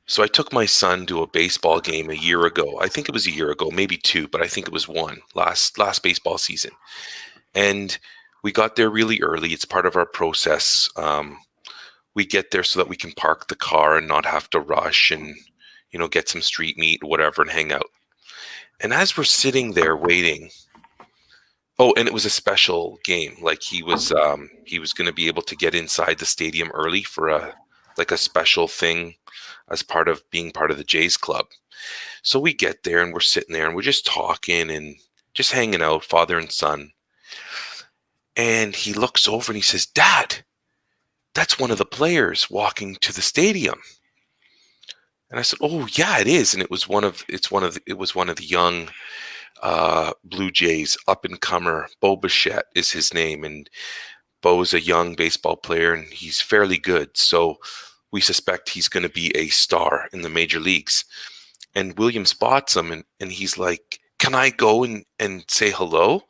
So I took my son to a baseball game a year ago. I think it was a year ago, maybe two, but I think it was one last baseball season. And we got there really early. It's part of our process. We get there so that we can park the car and not have to rush and get some street meat or whatever and hang out. And as we're sitting there waiting, oh, and it was a special game. Like he was going to be able to get inside the stadium early for a special thing as part of being part of the Jays Club. So we get there and we're sitting there and we're just talking and just hanging out, father and son. And he looks over and he says, "Dad, that's one of the players walking to the stadium." And I said, "Oh yeah, it is." And it was one of the young Blue Jays up and comer. Bo Bichette is his name, and Bo's a young baseball player and he's fairly good. So we suspect he's going to be a star in the major leagues. And William spots him and he's like, "Can I go and say hello?"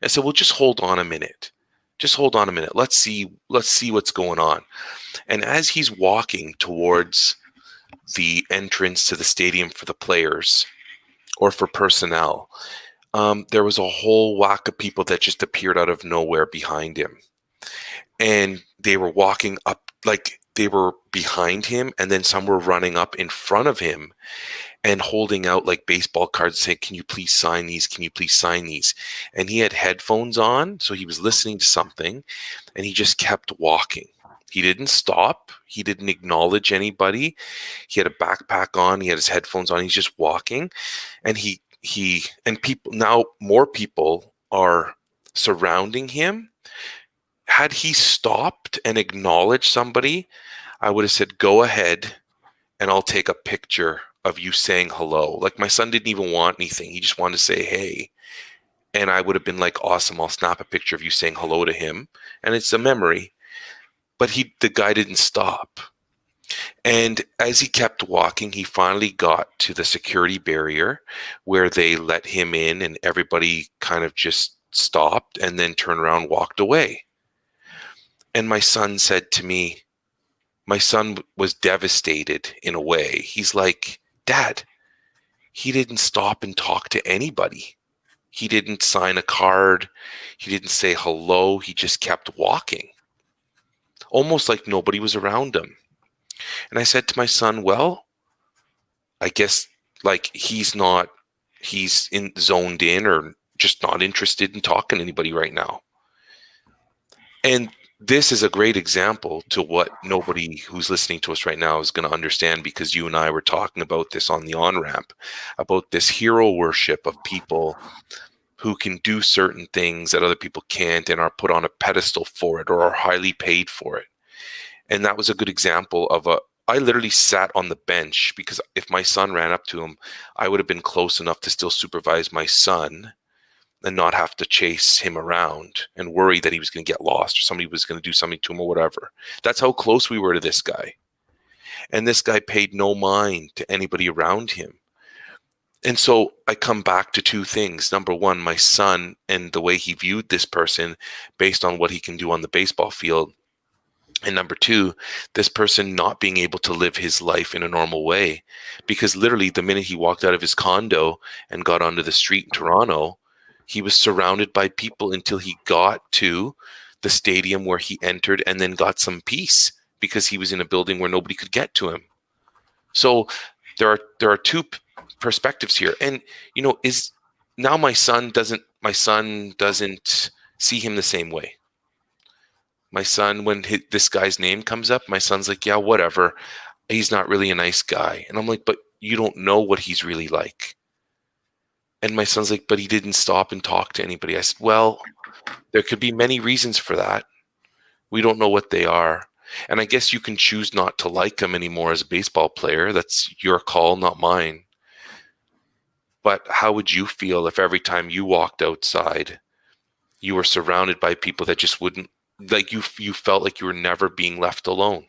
I said, "Well, just hold on a minute. Just hold on a minute. Let's see what's going on." And as he's walking towards the entrance to the stadium for the players or for personnel, there was a whole whack of people that just appeared out of nowhere behind him. And they were walking up, like they were behind him, and then some were running up in front of him and holding out like baseball cards saying, "Can you please sign these? Can you please sign these?" And he had headphones on, so he was listening to something, and he just kept walking. He didn't stop. He didn't acknowledge anybody. He had a backpack on. He had his headphones on. He's just walking, and and people now, more people are surrounding him. Had he stopped and acknowledged somebody, I would have said, "Go ahead and I'll take a picture of you saying hello." Like my son didn't even want anything. He just wanted to say, "Hey." And I would have been like, "Awesome. I'll snap a picture of you saying hello to him." And it's a memory. But the guy didn't stop. And as he kept walking, he finally got to the security barrier where they let him in and everybody kind of just stopped and then turned around, walked away. And my son said to me, my son was devastated in a way. He's like, "Dad, he didn't stop and talk to anybody. He didn't sign a card. He didn't say hello. He just kept walking, almost like nobody was around him." And I said to my son, "Well, I guess like he's zoned in or just not interested in talking to anybody right now." And this is a great example to what nobody who's listening to us right now is going to understand, because you and I were talking about this on the on-ramp, about this hero worship of people who can do certain things that other people can't and are put on a pedestal for it or are highly paid for it. And that was a good example of I literally sat on the bench because if my son ran up to him, I would have been close enough to still supervise my son and not have to chase him around and worry that he was going to get lost or somebody was going to do something to him or whatever. That's how close we were to this guy. And this guy paid no mind to anybody around him. And so I come back to two things. Number one, my son and the way he viewed this person based on what he can do on the baseball field. And number two, this person not being able to live his life in a normal way. Because literally the minute he walked out of his condo and got onto the street in Toronto, he was surrounded by people until he got to the stadium where he entered and then got some peace because he was in a building where nobody could get to him. So there are two perspectives here. And is now my son doesn't see him the same way. My son, when this guy's name comes up, my son's like, "Yeah, whatever. He's not really a nice guy." And I'm like, "But you don't know what he's really like." And my son's like, "But he didn't stop and talk to anybody." I said, "Well, there could be many reasons for that. We don't know what they are. And I guess you can choose not to like him anymore as a baseball player. That's your call, not mine. But how would you feel if every time you walked outside, you were surrounded by people that just wouldn't, like you felt like you were never being left alone?"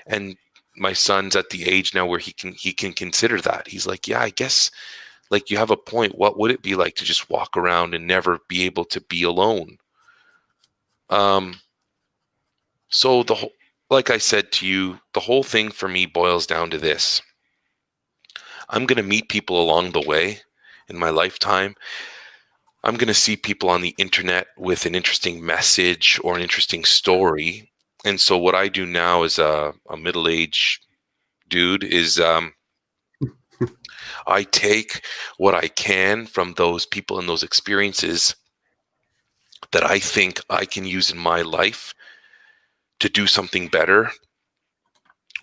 And my son's at the age now where he can consider that. He's like, "Yeah, I guess like you have a point. What would it be like to just walk around and never be able to be alone?" So like I said to you, the whole thing for me boils down to this. I'm going to meet people along the way in my lifetime. I'm going to see people on the internet with an interesting message or an interesting story. And so what I do now as a middle-aged dude is I take what I can from those people and those experiences that I think I can use in my life to do something better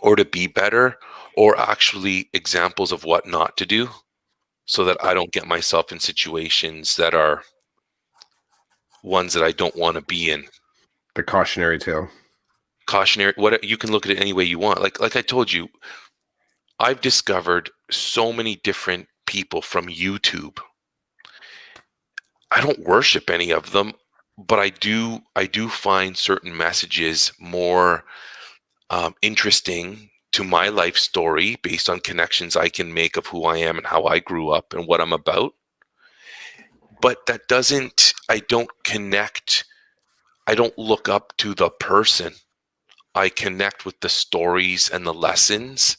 or to be better, or actually examples of what not to do so that I don't get myself in situations that are ones that I don't want to be in. The cautionary tale. Cautionary, what you can look at it any way you want. Like I told you, I've discovered so many different people from YouTube. I don't worship any of them, but I do find certain messages more interesting to my life story based on connections I can make of who I am and how I grew up and what I'm about. But that doesn't, I don't connect, I don't look up to the person. I connect with the stories and the lessons,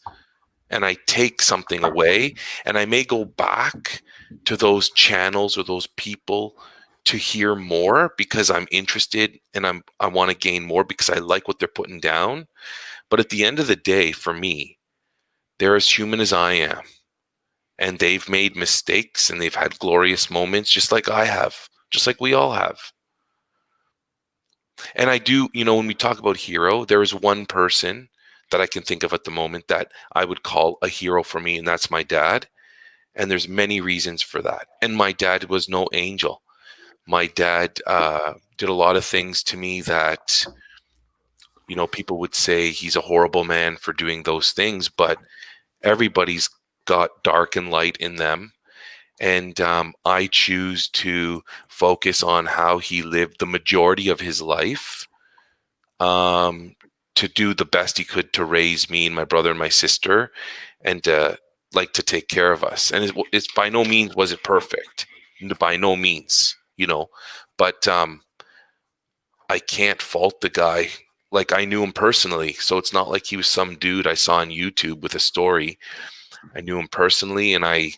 and I take something away, and I may go back to those channels or those people to hear more because I'm interested and I want to gain more because I like what they're putting down. But at the end of the day, for me, they're as human as I am, and they've made mistakes and they've had glorious moments just like I have, just like we all have. And I do, when we talk about hero, there is one person that I can think of at the moment that I would call a hero for me, and that's my dad. And there's many reasons for that. And my dad was no angel. My dad did a lot of things to me that, people would say he's a horrible man for doing those things, but everybody's got dark and light in them. And I choose to focus on how he lived the majority of his life, um, to do the best he could to raise me and my brother and my sister, and to take care of us. And it's by no means was it perfect, by no means, but I can't fault the guy. Like, I knew him personally, so it's not like he was some dude I saw on YouTube with a story. I knew him personally, and I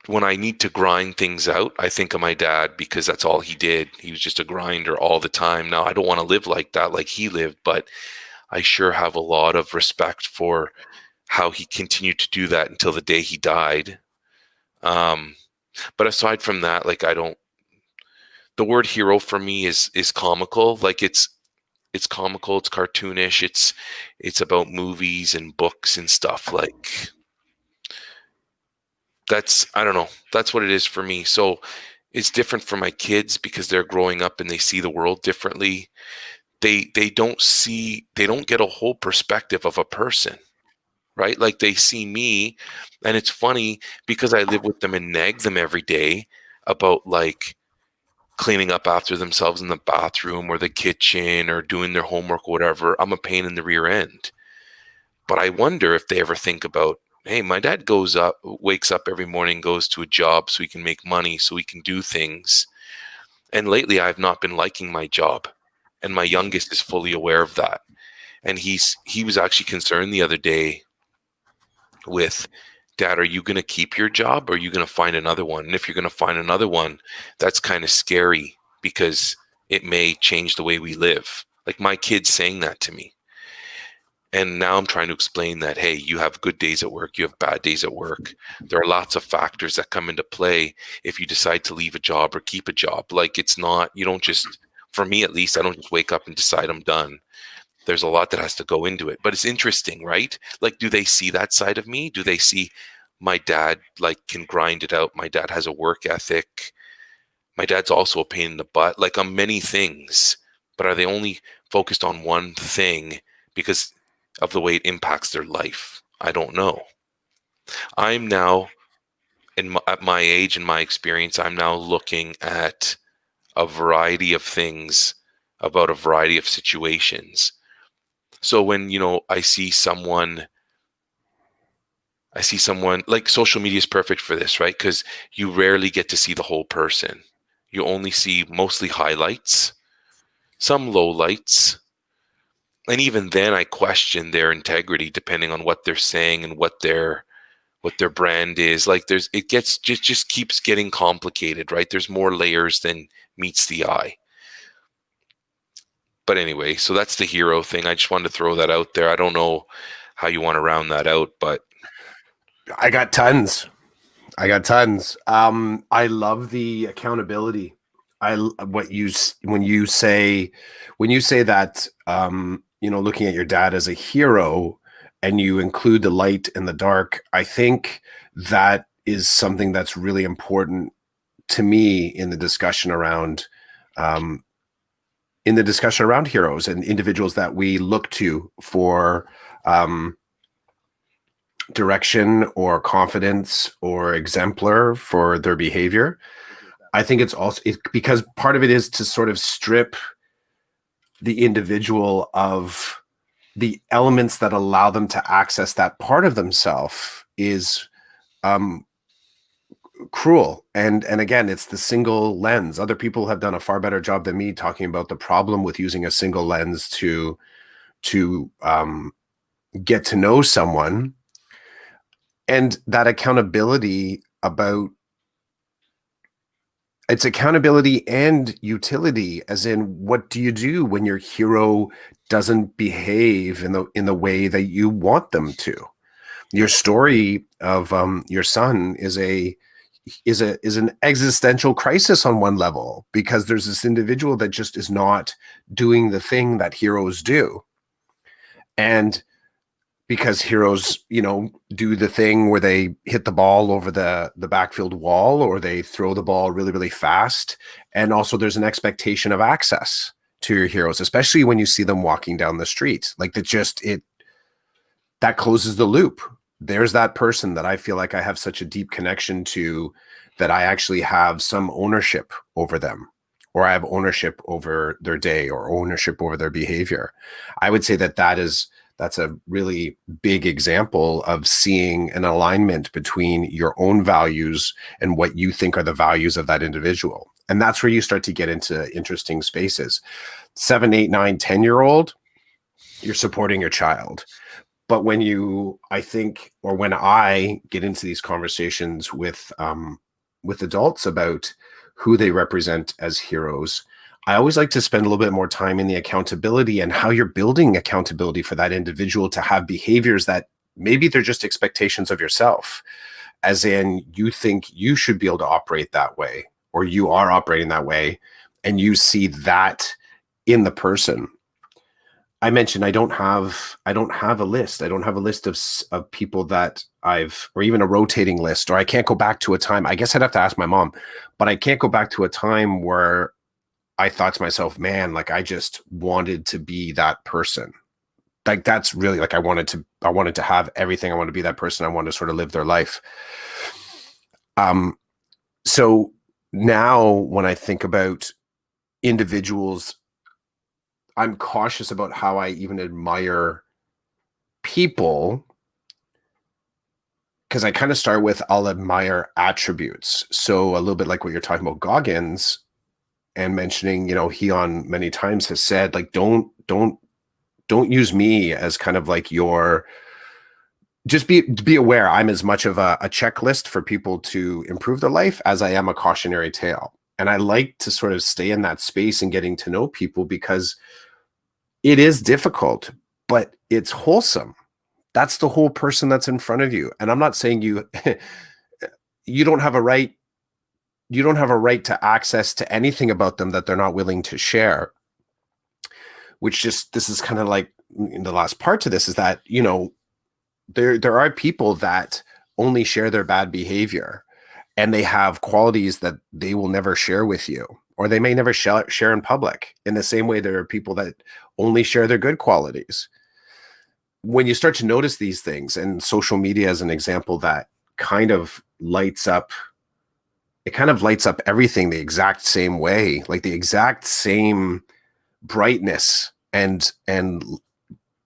when I need to grind things out, I think of my dad because that's all he did. He was just a grinder all the time. Now, I don't want to live like that, like he lived, but I sure have a lot of respect for how he continued to do that until the day he died. Um, but aside from that, like, I don't. The word hero for me is comical. Like, it's comical, it's cartoonish, it's about movies and books and stuff. Like, that's, I don't know, that's what it is for me. So it's different for my kids because they're growing up and they see the world differently. They don't get a whole perspective of a person, right? Like, they see me, and it's funny because I live with them and nag them every day about, like, cleaning up after themselves in the bathroom or the kitchen or doing their homework or whatever. I'm a pain in the rear end. But I wonder if they ever think about, hey, my dad wakes up every morning, goes to a job so he can make money, so he can do things. And lately I've not been liking my job. And my youngest is fully aware of that. And he was actually concerned the other day with, Dad, are you going to keep your job or are you going to find another one? And if you're going to find another one, that's kind of scary because it may change the way we live. Like, my kid's saying that to me. And now I'm trying to explain that, hey, you have good days at work, you have bad days at work. There are lots of factors that come into play if you decide to leave a job or keep a job. Like, it's not, you don't just, for me at least, I don't just wake up and decide I'm done. There's a lot that has to go into it. But it's interesting, right? Like, do they see that side of me? Do they see my dad, like, can grind it out? My dad has a work ethic. My dad's also a pain in the butt, like, on many things. But are they only focused on one thing because of the way it impacts their life? I don't know. I'm now, at my age and my experience, I'm now looking at a variety of things about a variety of situations. So when, I see someone, like, social media is perfect for this, right? Because you rarely get to see the whole person. You only see mostly highlights. some lowlights. And even then I question their integrity depending on what they're saying and what their brand is. Like it gets just keeps getting complicated, right? There's more layers than meets the eye. But anyway, so that's the hero thing. I just wanted to throw that out there. I don't know how you want to round that out, but I got tons. I love the accountability. When you say that, looking at your dad as a hero and you include the light and the dark, I think that is something that's really important to me in the discussion around heroes and individuals that we look to for direction or confidence or exemplar for their behavior. I think it's because part of it is to sort of strip the individual of the elements that allow them to access that part of themselves is cruel. And again, it's the single lens. Other people have done a far better job than me talking about the problem with using a single lens to get to know someone. And that accountability it's accountability and utility, as in, what do you do when your hero doesn't behave in the way that you want them to? Your story of your son is an existential crisis on one level, because there's this individual that just is not doing the thing that heroes do. And because heroes, do the thing where they hit the ball over the backfield wall, or they throw the ball really, really fast. And also there's an expectation of access to your heroes, especially when you see them walking down the street. Like that closes the loop. There's that person that I feel like I have such a deep connection to, that I actually have some ownership over them, or I have ownership over their day, or ownership over their behavior. I would say that's a really big example of seeing an alignment between your own values and what you think are the values of that individual. And that's where you start to get into interesting spaces. 7, 8, 9, 10-year-old, you're supporting your child. But when I get into these conversations with adults about who they represent as heroes, I always like to spend a little bit more time in the accountability and how you're building accountability for that individual to have behaviors that maybe they're just expectations of yourself, as in, you think you should be able to operate that way, or you are operating that way, and you see that in the person. I mentioned I don't have a list. I don't have a list of people that or even a rotating list, or I can't go back to a time. I guess I'd have to ask my mom, but I can't go back to a time where I thought to myself, man, like, I just wanted to be that person. Like, that's really, like, I wanted to have everything. I wanted to be that person. I wanted to sort of live their life. So now when I think about individuals, I'm cautious about how I even admire people, because I kind of start with, I'll admire attributes. So a little bit like what you're talking about Goggins, and mentioning, he on many times has said, like, don't use me as kind of like just be aware I'm as much of a checklist for people to improve their life as I am a cautionary tale. And I like to sort of stay in that space and getting to know people, because it is difficult, but it's wholesome. That's the whole person that's in front of you. And I'm not saying you don't have a right to access to anything about them that they're not willing to share. This is kind of like in the last part to this, is that, there are people that only share their bad behavior, and they have qualities that they will never share with you, or they may never share in public. In the same way, there are people that only share their good qualities. When you start to notice these things, and social media is an example that kind of lights up everything the exact same way, like the exact same brightness and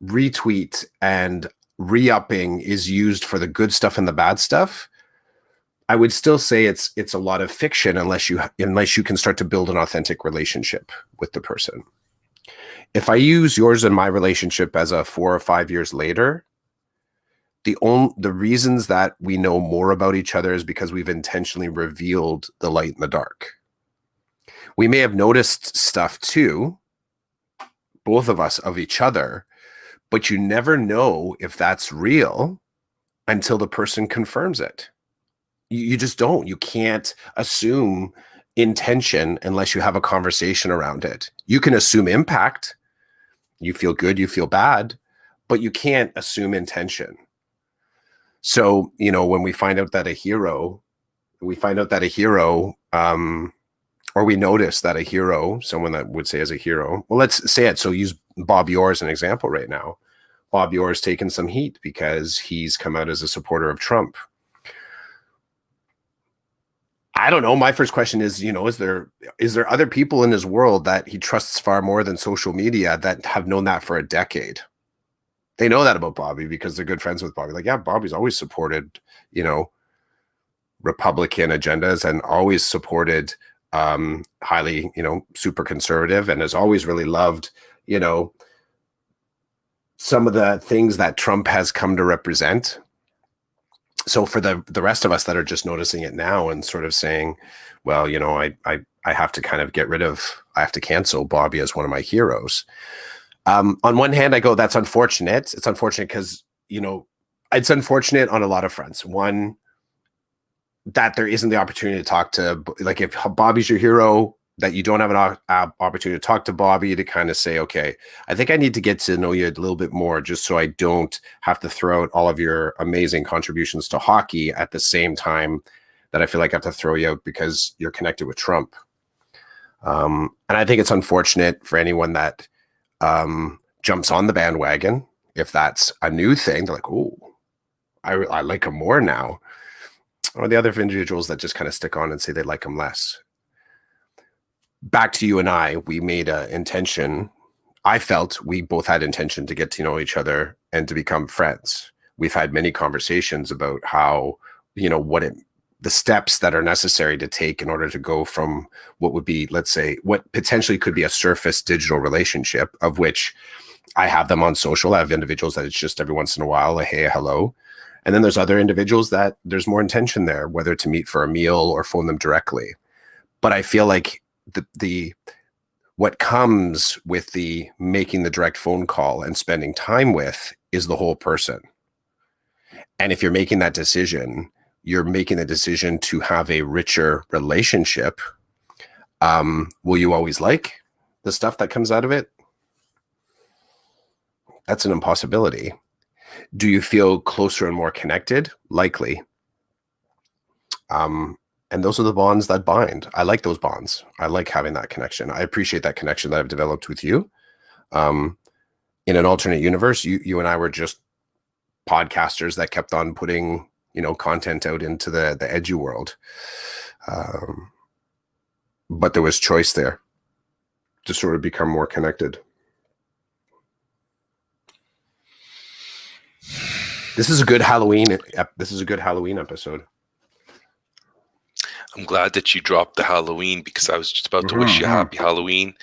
retweet and re-upping is used for the good stuff and the bad stuff. I would still say it's a lot of fiction, unless you can start to build an authentic relationship with the person. If I use yours and my relationship as a 4 or 5 years later, the reasons that we know more about each other is because we've intentionally revealed the light and the dark. We may have noticed stuff too, both of us, of each other, but you never know if that's real until the person confirms it. You just don't. You can't assume intention unless you have a conversation around it. You can assume impact. You feel good, you feel bad, but you can't assume intention. So, when we find out that a hero, or we notice that a hero, someone that would say as a hero, well, let's say it. So use Bob Orr as an example right now. Bob Orr has taken some heat because he's come out as a supporter of Trump. I don't know. My first question is, is there other people in his world that he trusts far more than social media that have known that for a decade? They know that about Bobby because they're good friends with Bobby. Like, yeah, Bobby's always supported, Republican agendas and always supported highly, super conservative, and has always really loved, some of the things that Trump has come to represent. So for the rest of us that are just noticing it now and sort of saying, well, I have to kind of I have to cancel Bobby as one of my heroes. On one hand, I go, that's unfortunate. It's unfortunate because, it's unfortunate on a lot of fronts. One, that there isn't the opportunity to talk to, like, if Bobby's your hero, that you don't have an opportunity to talk to Bobby to kind of say, okay, I think I need to get to know you a little bit more just so I don't have to throw out all of your amazing contributions to hockey at the same time that I feel like I have to throw you out because you're connected with Trump. And I think it's unfortunate for anyone that jumps on the bandwagon. If that's a new thing, they're like, oh, I like him more now. Or the other individuals that just kind of stick on and say they like him less. Back to you and I, we made an intention. I felt we both had intention to get to know each other and to become friends. We've had many conversations about how, the steps that are necessary to take in order to go from what would be, let's say, what potentially could be a surface digital relationship, of which I have them on social. I have individuals that it's just every once in a while, a hey, a hello. And then there's other individuals that there's more intention there, whether to meet for a meal or phone them directly. But I feel like the what comes with the making the direct phone call and spending time with is the whole person. And if you're making that decision, you're making the decision to have a richer relationship. Will you always like the stuff that comes out of it? That's an impossibility. Do you feel closer and more connected? Likely. And those are the bonds that bind. I like those bonds. I like having that connection. I appreciate that connection that I've developed with you. In an alternate universe, you and I were just podcasters that kept on putting, content out into the edu world. But there was choice there to sort of become more connected. This is a good Halloween episode. I'm glad that you dropped the Halloween because I was just about to wish you happy Halloween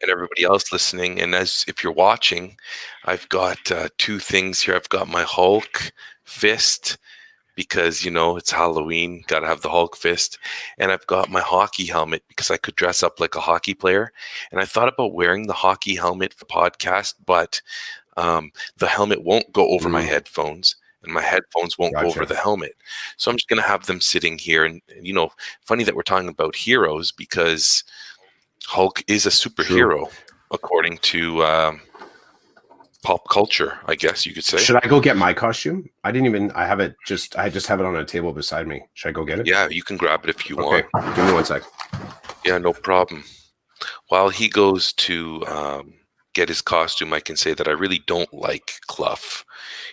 and everybody else listening. And if you're watching, I've got two things here. I've got my Hulk fist because, it's Halloween, got to have the Hulk fist. And I've got my hockey helmet because I could dress up like a hockey player. And I thought about wearing the hockey helmet for podcast, but the helmet won't go over my headphones. And my headphones won't go over the helmet. So I'm just going to have them sitting here. And, funny that we're talking about heroes because Hulk is a superhero, according to pop culture, I guess you could say. Should I go get my costume? I just have it on a table beside me. Should I go get it? Yeah, you can grab it if you want. Give me 1 sec. Yeah, no problem. While he goes to get his costume, I can say that I really don't like Clough.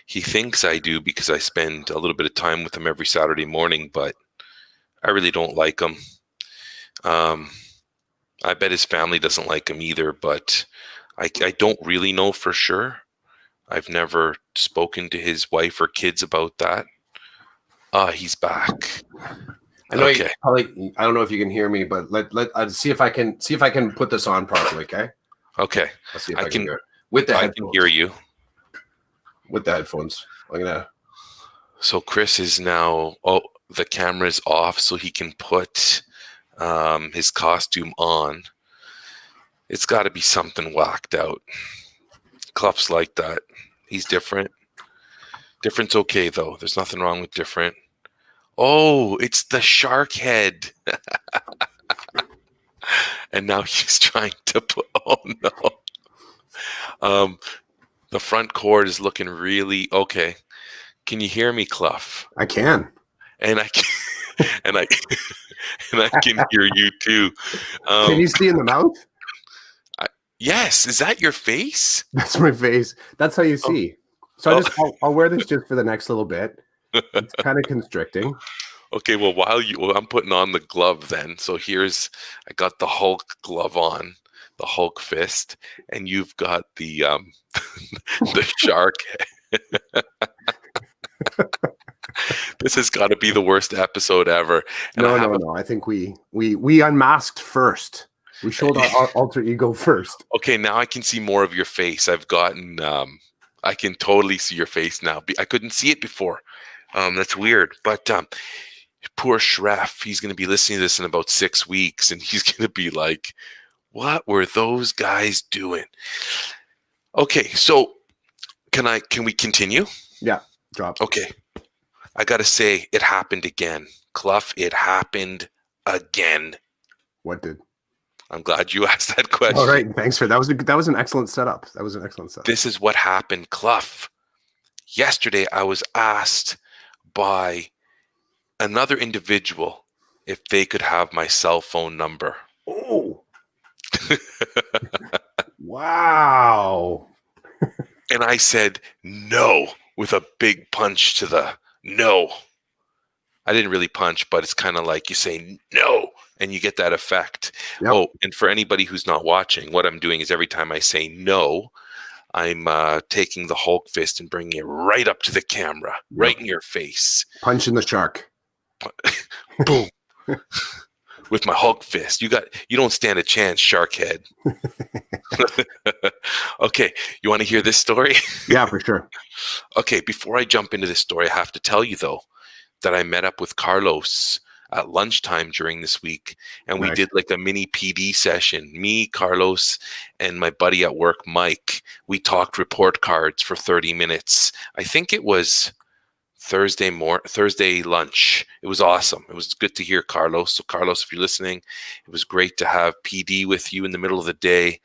He thinks I do because I spend a little bit of time with him every Saturday morning, but I really don't like him. I bet his family doesn't like him either, but I don't really know for sure. I've never spoken to his wife or kids about that. He's back. I know. I don't know if you can hear me, but let's see if I can put this on properly. Okay. Okay. Let's see if I I can can do it with the I can headphones. hear you. With the headphones. I'm gonna. So Chris is now, the camera's off so he can put his costume on. It's got to be something whacked out. Clough's like that. He's different. Different's okay, though. There's nothing wrong with different. Oh, it's the shark head. And now he's trying to put, oh no. Um, the front cord is looking really, okay. Can you hear me, Clough? I can. And I can, and I, and I can hear you too. Can you see in the mouth? Yes, is that your face? That's my face. That's how you see. So I'll wear this just for the next little bit. It's kind of constricting. Okay, well, I'm putting on the glove then. So I got the Hulk glove on, the Hulk fist, and you've got the the shark. This has got to be the worst episode ever. And No. I think we unmasked first. We showed our alter ego first. Okay, now I can see more of your face. I can totally see your face now. I couldn't see it before. That's weird. But poor Schreff, he's going to be listening to this in about 6 weeks, and he's going to be like, what were those guys doing? Okay, so can we continue? Yeah, drop. Okay. I got to say, it happened again. Clough, it happened again. What did? I'm glad you asked that question. All right, thanks for that. Was an excellent setup. This is what happened, Clough. Yesterday, I was asked by another individual if they could have my cell phone number. Oh. Wow. And I said no with a big punch to the no. I didn't really punch, but it's kind of like you say no and you get that effect. Yep. Oh, and for anybody who's not watching, what I'm doing is every time I say no, I'm taking the Hulk fist and bringing it right up to the camera, right in your face. Punching the shark. Boom. With my Hulk fist. You don't stand a chance, shark head. Okay, you want to hear this story? Yeah, for sure. Okay, before I jump into this story, I have to tell you, though, that I met up with Carlos at lunchtime during this week, and we did like a mini PD session. Me, Carlos, and my buddy at work, Mike. We talked report cards for 30 minutes. I think it was Thursday lunch. It was awesome. It was good to hear Carlos. So Carlos, if you're listening, it was great to have PD with you in the middle of the day.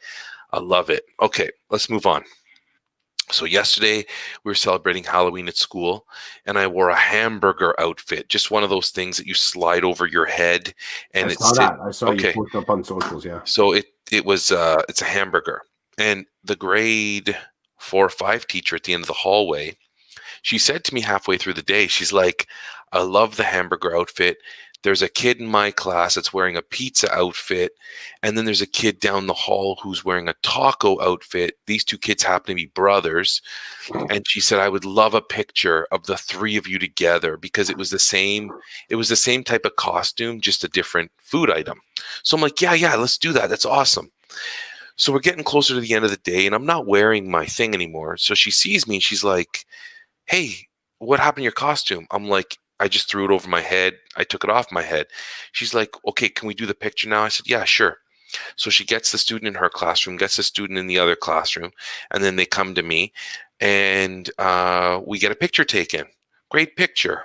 I love it. Okay, let's move on. So yesterday we were celebrating Halloween at school, and I wore a hamburger outfit, just one of those things that you slide over your head. And I saw you post up on socials. Yeah. So it's a hamburger, and the grade 4 or 5 teacher at the end of the hallway, she said to me halfway through the day, she's like, I love the hamburger outfit. There's a kid in my class that's wearing a pizza outfit. And then there's a kid down the hall who's wearing a taco outfit. These 2 kids happen to be brothers. And she said, I would love a picture of the 3 of you together because it was the same type of costume, just a different food item. So I'm like, yeah, let's do that. That's awesome. So we're getting closer to the end of the day and I'm not wearing my thing anymore. So she sees me and she's like, hey, what happened to your costume? I'm like, I just threw it over my head. I took it off my head. She's like, okay, can we do the picture now? I said, yeah, sure. So she gets the student in her classroom, gets the student in the other classroom, and then they come to me and we get a picture taken. Great picture.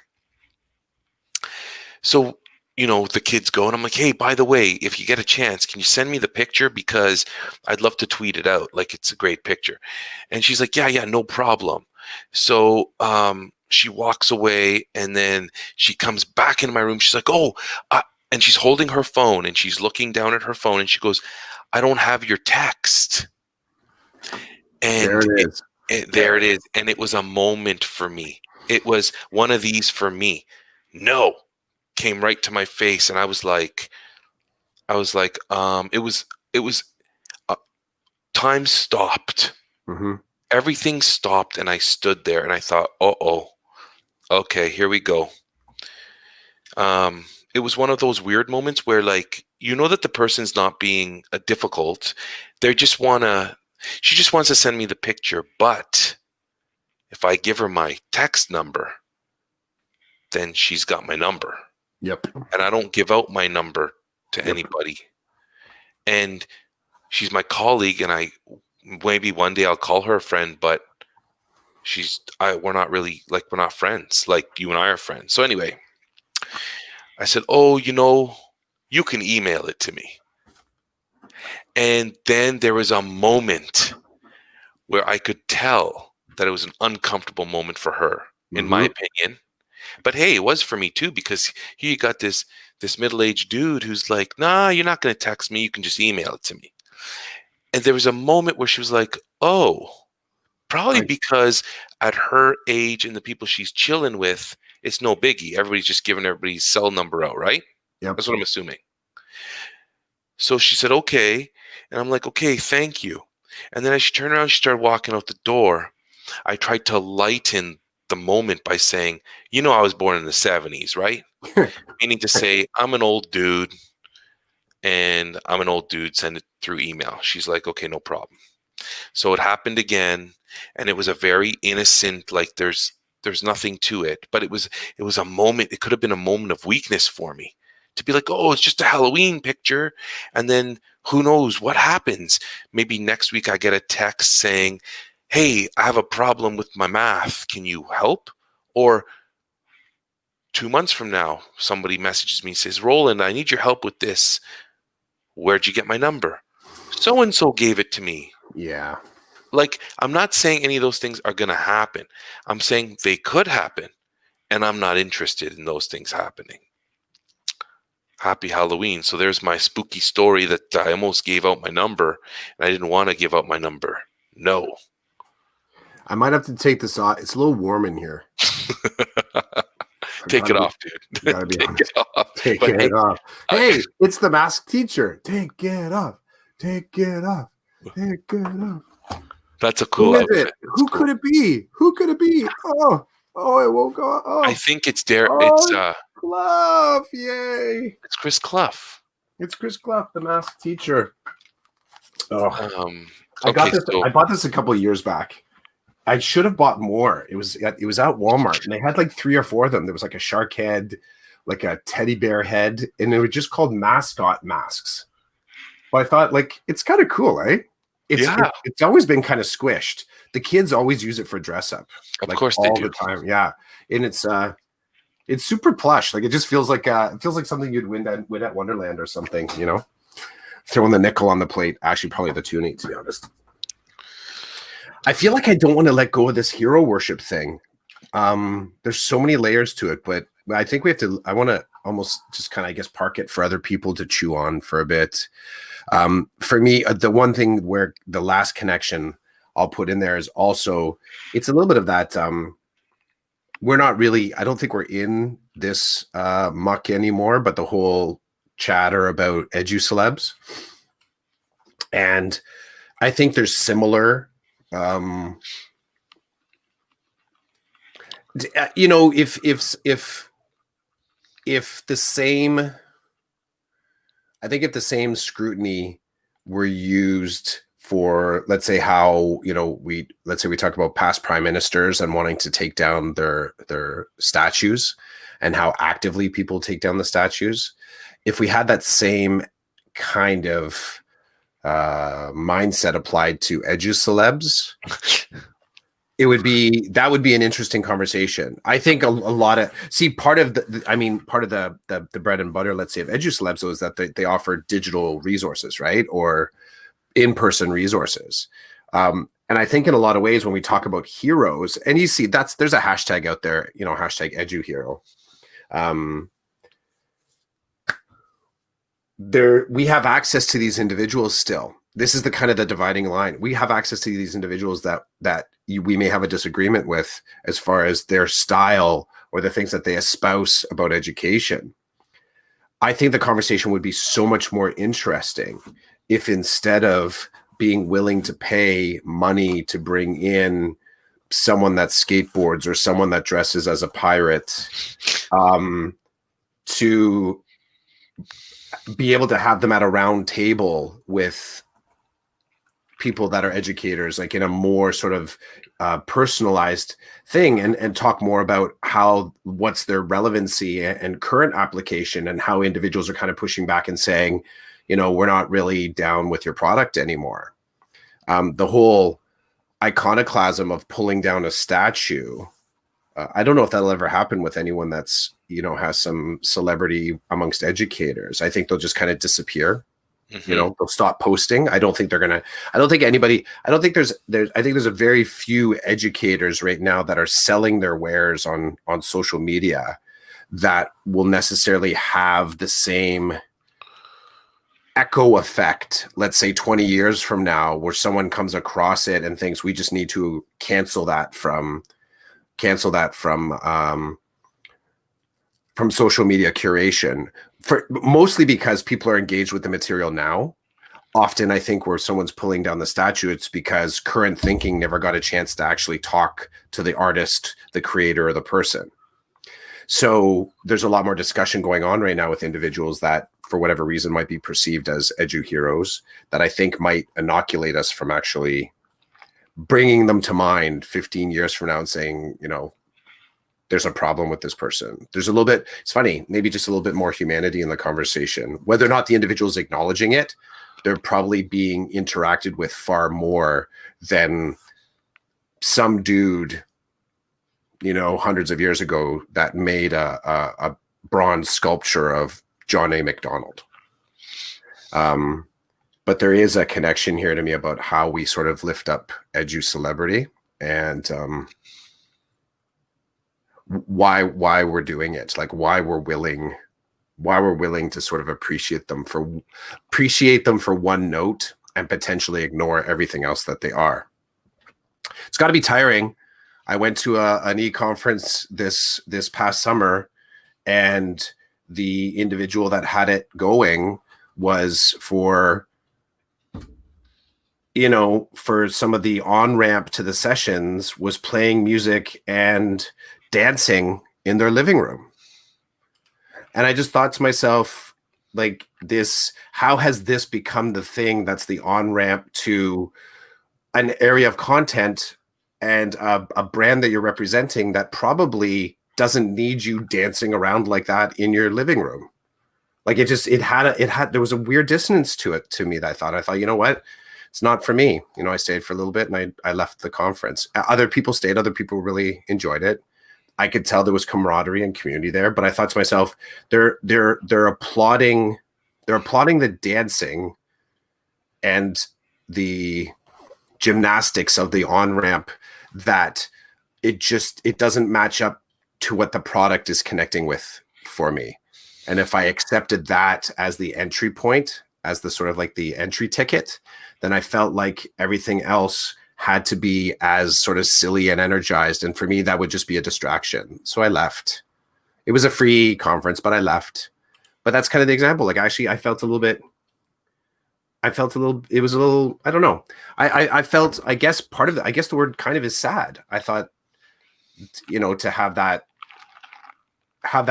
So, the kids go and I'm like, hey, by the way, if you get a chance, can you send me the picture? Because I'd love to tweet it out. Like, it's a great picture. And she's like, yeah, no problem. So she walks away and then she comes back into my room. She's like, and she's holding her phone and she's looking down at her phone and she goes, I don't have your text. And there it is. There it is. And it was a moment for me. It was one of these for me. No, came right to my face. And I was like, it was time stopped. Mm-hmm. Everything stopped and I stood there and I thought, okay, here we go. it was one of those weird moments where, like, you know that the person's not being difficult. They just she just wants to send me the picture. But if I give her my text number, then she's got my number. Yep. And I don't give out my number to Yep. anybody. And she's my colleague, and maybe one day I'll call her a friend, but we're not really, like, we're not friends like you and I are friends. So anyway, I said, oh, you can email it to me. And then there was a moment where I could tell that it was an uncomfortable moment for her, in my opinion. But hey, it was for me too, because here you got this middle-aged dude who's like, nah, you're not going to text me. You can just email it to me. And there was a moment where she was like, oh, probably because at her age and the people she's chilling with, it's no biggie. Everybody's just giving everybody's cell number out, right? Yep. That's what I'm assuming. So she said, okay. And I'm like, okay, thank you. And then as she turned around, she started walking out the door. I tried to lighten the moment by saying, I was born in the 70s, right? Meaning to say, I'm an old dude, and I'm an old dude, send it through email. She's like, okay, no problem. So it happened again, and it was a very innocent, like, there's nothing to it, but it was a moment. It could have been a moment of weakness for me to be like, oh, it's just a Halloween picture. And then who knows what happens? Maybe next week I get a text saying, hey, I have a problem with my math. Can you help? Or 2 months from now, somebody messages me and says, Rolland, I need your help with this. Where'd you get my number? So-and-so gave it to me. Yeah. Like, I'm not saying any of those things are going to happen. I'm saying they could happen, and I'm not interested in those things happening. Happy Halloween. So there's my spooky story that I almost gave out my number, and I didn't want to give out my number. No. I might have to take this off. It's a little warm in here. Take it off, dude. Take it off. Take it off. Hey, it's the masked teacher. Take it off. Take it off. Take it off. That's a cool outfit. Who could it be? Who could it be? Oh, it won't go. Oh, I think it's there. Oh, Clough. Yay. It's Chris Clough. It's Chris Clough, the masked teacher. Oh. I bought this a couple of years back. I should have bought more. It was at Walmart, and they had like 3 or 4 of them. There was like a shark head, like a teddy bear head, and they were just called mascot masks. But I thought, like, it's kind of cool, eh? It's always been kind of squished. The kids always use it for dress up, of course they do, all the time. Yeah, and it's super plush. Like, it just feels like something you'd win at Wonderland or something. Throwing the nickel on the plate. Actually, probably the tunic, to be honest. I feel like I don't want to let go of this hero worship thing. There's so many layers to it, but I think I want to almost just kind of, I guess, park it for other people to chew on for a bit. For me, the one thing where the last connection I'll put in there is also, it's a little bit of that. We're not really, I don't think we're in this muck anymore, but the whole chatter about educelebs. And I think there's similar, if the same, I think if the same scrutiny were used for, let's say we talk about past prime ministers and wanting to take down their statues and how actively people take down the statues. If we had that same kind of mindset applied to educelebs, that would be an interesting conversation. I think a lot of part of the bread and butter, let's say, of educelebs is that they offer digital resources, right, or in-person resources. And I think in a lot of ways when we talk about heroes, and you see there's a hashtag out there, hashtag eduhero. We have access to these individuals still. This is the kind of the dividing line. We have access to these individuals that we may have a disagreement with as far as their style or the things that they espouse about education. I think the conversation would be so much more interesting if, instead of being willing to pay money to bring in someone that skateboards or someone that dresses as a pirate, to be able to have them at a round table with people that are educators, like in a more sort of personalized thing, and talk more about what's their relevancy and current application, and how individuals are kind of pushing back and saying, we're not really down with your product anymore. The whole iconoclasm of pulling down a statue, I don't know if that'll ever happen with anyone that's, has some celebrity amongst educators. I think they'll just kind of disappear. They'll stop posting. I think there's a very few educators right now that are selling their wares on social media that will necessarily have the same echo effect, let's say 20 years from now, where someone comes across it and thinks we just need to cancel that from social media curation, mostly because people are engaged with the material now. Often I think where someone's pulling down the statue, it's because current thinking never got a chance to actually talk to the artist, the creator, or the person. So there's a lot more discussion going on right now with individuals that, for whatever reason, might be perceived as edu heroes, that I think might inoculate us from actually bringing them to mind 15 years from now and saying, there's a problem with this person. There's a little bit, it's funny, maybe just a little bit more humanity in the conversation. Whether or not the individual's acknowledging it, they're probably being interacted with far more than some dude, hundreds of years ago that made a bronze sculpture of John A. MacDonald. But there is a connection here to me about how we sort of lift up edu celebrity, and why we're doing it, like why we're willing to sort of appreciate them for one note and potentially ignore everything else that they are. It's got to be tiring. I went to an e-conference this past summer, and the individual that had it going was for some of the on-ramp to the sessions, was playing music and dancing in their living room. And I just thought to myself, like, how has this become the thing that's the on-ramp to an area of content and a brand that you're representing that probably doesn't need you dancing around like that in your living room? Like, there was a weird dissonance to it, to me, that I thought, you know what? It's not for me. I stayed for a little bit and I left the conference. Other people stayed. Other people really enjoyed it. I could tell there was camaraderie and community there, but I thought to myself, they're applauding the dancing and the gymnastics of the on-ramp, that it doesn't match up to what the product is connecting with for me. And if I accepted that as the entry point, as the sort of like the entry ticket, then I felt like everything else had to be as sort of silly and energized. And for me, that would just be a distraction. So I left. It was a free conference, but I left. But that's kind of the example. Like, actually, it was a little, I don't know. I felt, I guess the word kind of is sad. I thought, to have that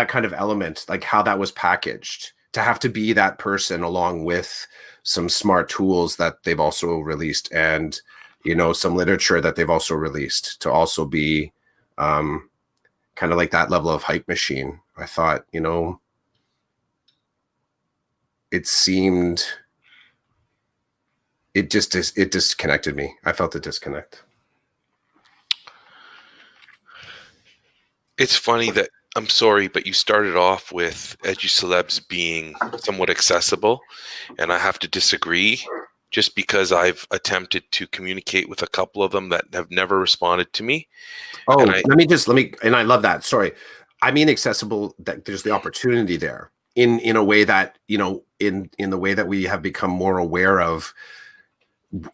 kind of element, like how that was packaged, to have to be that person along with some smart tools that they've also released, and some literature that they've also released, to also be kind of like that level of hype machine. I thought, it disconnected me. I felt a disconnect. It's funny that, I'm sorry, but you started off with educelebs being somewhat accessible, and I have to disagree, just because I've attempted to communicate with a couple of them that have never responded to me. Oh, and I love that. Sorry. I mean accessible, that there's the opportunity there in a way that, in the way that we have become more aware of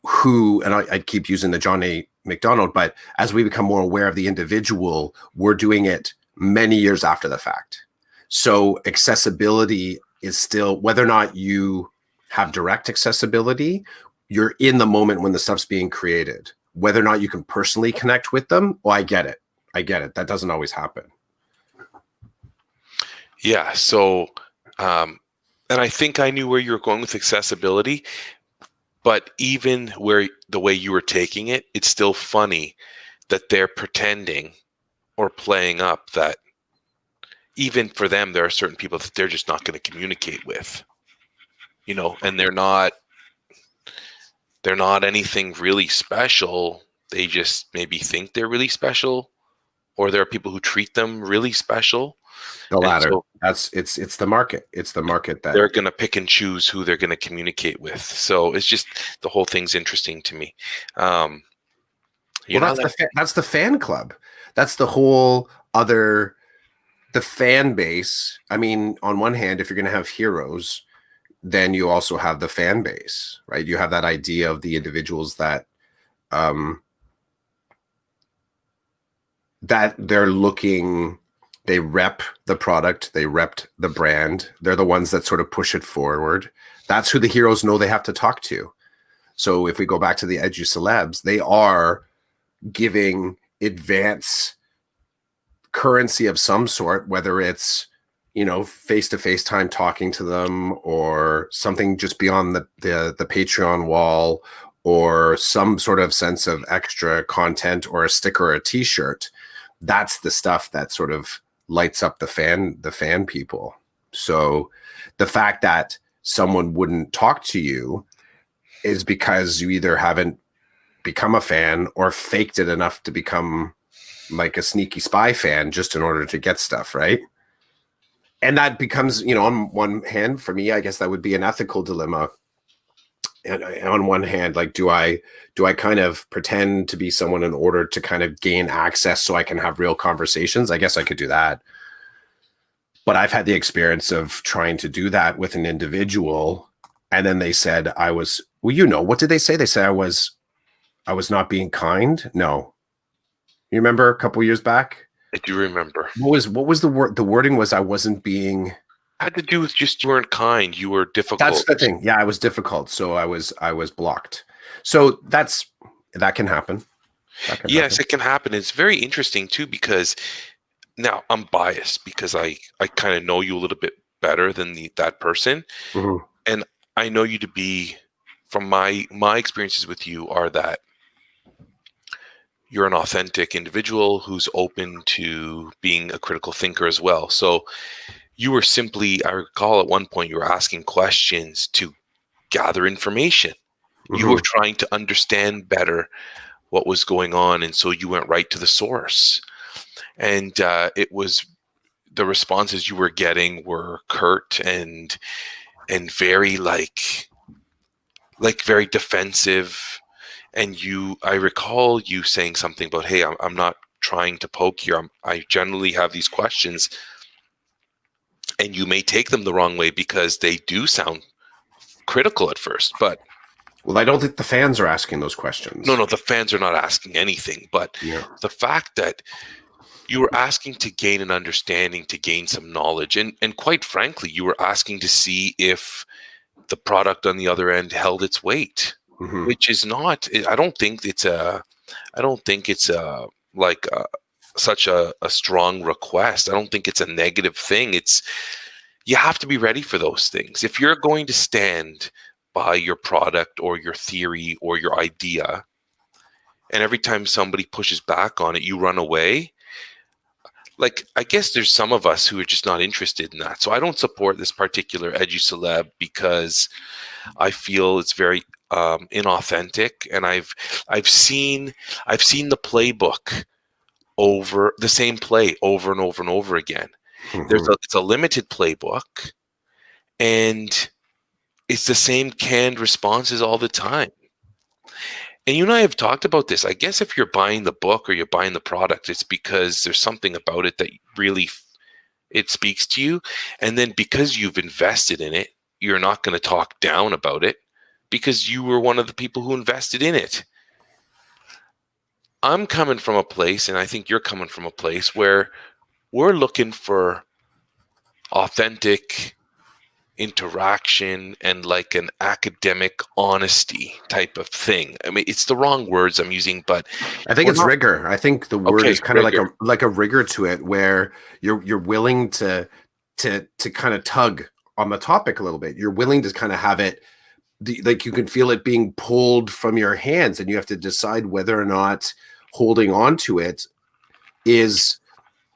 who, and I keep using the John A. MacDonald, but as we become more aware of the individual, we're doing it many years after the fact. So accessibility is still, whether or not you have direct accessibility, you're in the moment when the stuff's being created. Whether or not you can personally connect with them, well, I get it. That doesn't always happen. Yeah. So, um, and I think I knew where you were going with accessibility, but even where the way you were taking it, it's still funny that they're pretending or playing up that even for them, there are certain people that they're just not going to communicate with, and they're not anything really special. They just maybe think they're really special, or there are people who treat them really special. The And latter. so It's the market. It's the market that. they're going to pick and choose who they're going to communicate with. So it's just the whole thing's interesting to me. Um, Well, not that's the fan club. That's the whole other the fan base. I mean, on one hand, if you're going to have heroes, then you also have the fan base, right? You have that idea of the individuals um, that they're looking. They rep the product. They rep the brand. They're the ones that sort of push it forward. That's who the heroes know they have to talk to. So if we go back to the educelebs, they are giving advance currency of some sort, whether it's face-to-face time talking to them or something just beyond the Patreon wall or some sort of sense of extra content or a sticker or a t-shirt. That's the stuff that sort of lights up the fan people. So the fact that someone wouldn't talk to you is because you either haven't become a fan or faked it enough to become like a sneaky spy fan just in order to get stuff, right? And that becomes, on one hand, for me, I guess that would be an ethical dilemma. And on one hand, like, do I kind of pretend to be someone in order to kind of gain access so I can have real conversations? I guess I could do that. But I've had the experience of trying to do that with an individual, and then they said what did they say? They said I was not being kind. No, you remember a couple years back? I do remember. What was the word? The wording was I wasn't being. Had to do with just you weren't kind. You were difficult. That's the thing. Yeah, I was difficult, so I was blocked. So that can happen. Yes, it can happen. It's very interesting too because now I'm biased because I kind of know you a little bit better than that person, Mm-hmm. and I know you to be, from my experiences with you, are that you're an authentic individual who's open to being a critical thinker as well. So you were simply, I recall at one point, you were asking questions to gather information. Mm-hmm. You were trying to understand better what was going on. And so you went right to the source. And it was, the responses you were getting were curt and very very defensive. And I recall you saying something about, hey, I'm not trying to poke here. I generally have these questions, and you may take them the wrong way because they do sound critical at first. But well, I don't think the fans are asking those questions. No, the fans are not asking anything. But the fact that you were asking to gain an understanding, to gain some knowledge, and quite frankly, you were asking to see if the product on the other end held its weight. Mm-hmm. Which is not. I don't think it's such a strong request. I don't think it's a negative thing. You have to be ready for those things. If you're going to stand by your product or your theory or your idea, and every time somebody pushes back on it, you run away. Like, I guess there's some of us who are just not interested in that. So I don't support this particular educeleb because I feel it's very inauthentic, and I've seen the playbook over the same play over and over and over again. Mm-hmm. It's a limited playbook, and it's the same canned responses all the time. And you and I have talked about this. I guess if you're buying the book or you're buying the product, it's because there's something about it that really it speaks to you, and then because you've invested in it, you're not going to talk down about it, because you were one of the people who invested in it. I'm coming from a place, and I think you're coming from a place, where we're looking for authentic interaction and like an academic honesty type of thing. I mean, it's the wrong words I'm using, but I think it's rigor. I think the word is kind of like a rigor to it, where you're willing to to kind of tug on the topic a little bit. You're willing to kind of have it, like you can feel it being pulled from your hands, and you have to decide whether or not holding on to it is,